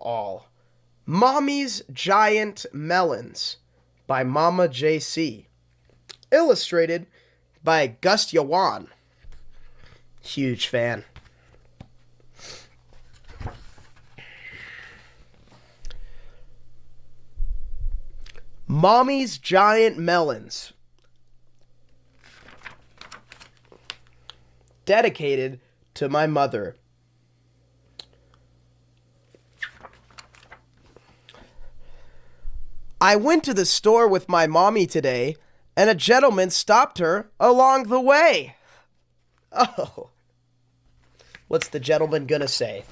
all. Mommy's Giant Melons by Mama JC. Illustrated by Gus Yawan. Huge fan. Mommy's Giant Melons. Dedicated to my mother. I went to the store with my mommy today, and a gentleman stopped her along the way. Oh. What's the gentleman gonna say?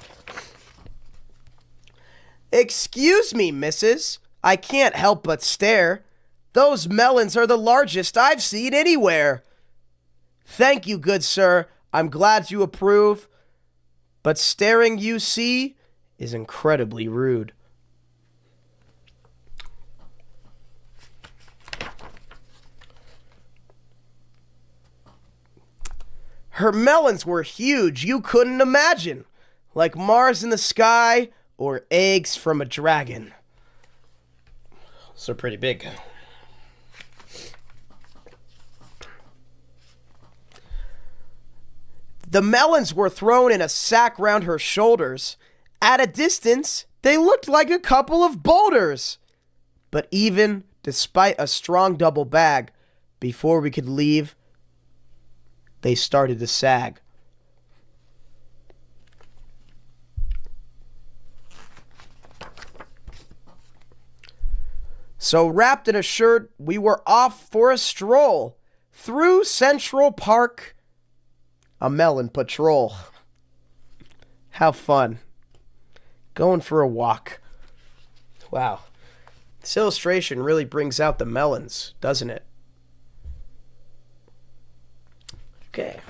"Excuse me, missus. I can't help but stare. Those melons are the largest I've seen anywhere." "Thank you, good sir. I'm glad you approve. But staring, you see, is incredibly rude." Her melons were huge, you couldn't imagine. Like Mars in the sky or eggs from a dragon. So pretty big. The melons were thrown in a sack round her shoulders. At a distance, they looked like a couple of boulders. But even despite a strong double bag, before we could leave, they started to sag. So wrapped in a shirt, we were off for a stroll through Central Park, a melon patrol. How fun. Going for a walk. Wow. This illustration really brings out the melons, doesn't it? Okay.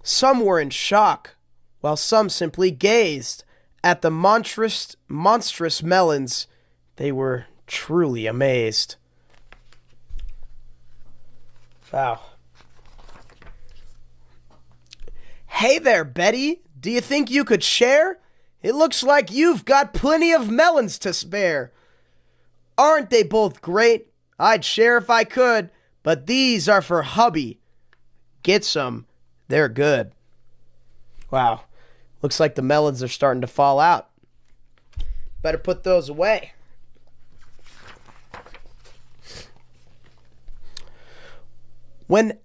Some were in shock, while some simply gazed at the monstrous melons. They were truly amazed. Wow. "Hey there, Betty. Do you think you could share? It looks like you've got plenty of melons to spare." "Aren't they both great? I'd share if I could, but these are for hubby. Get some. They're good." Wow. Looks like the melons are starting to fall out. Better put those away. When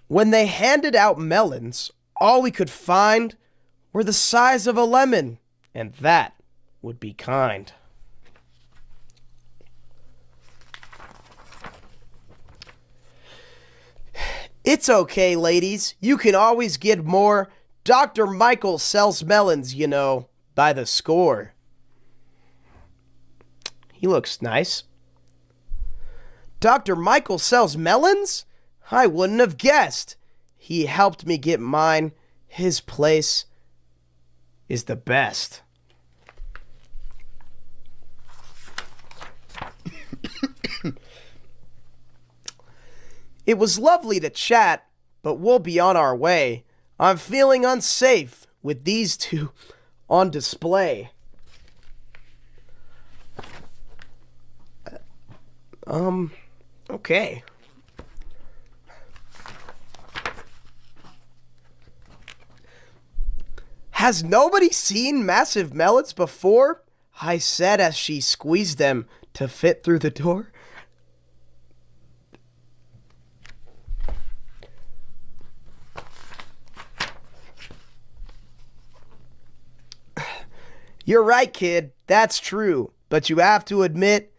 they handed out melons, all we could find were the size of a lemon, and that would be kind. "It's okay, ladies. You can always get more. Dr. Michael sells melons, you know, by the score." He looks nice. "Dr. Michael sells melons? I wouldn't have guessed. He helped me get mine. His place is the best." It was lovely to chat, but we'll be on our way. I'm feeling unsafe with these two on display. Okay. "Has nobody seen massive melons before?" I said as she squeezed them to fit through the door. "You're right, kid. That's true. But you have to admit,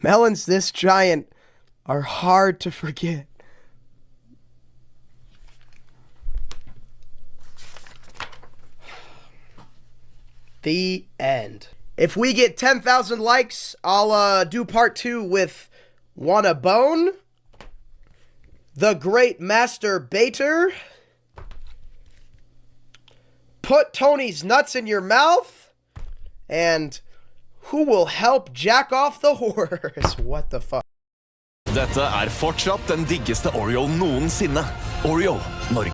melons this giant are hard to forget." The end. If we get 10,000 likes, I'll do part 2 with "Wanna Bone?" "The Great Master Baiter?" "Put Tony's nuts in your mouth?" and "Who will help jack off the horse?" What the fuck? Dette fortsatt den diggeste Oreo noensinne. Oreo, Norge.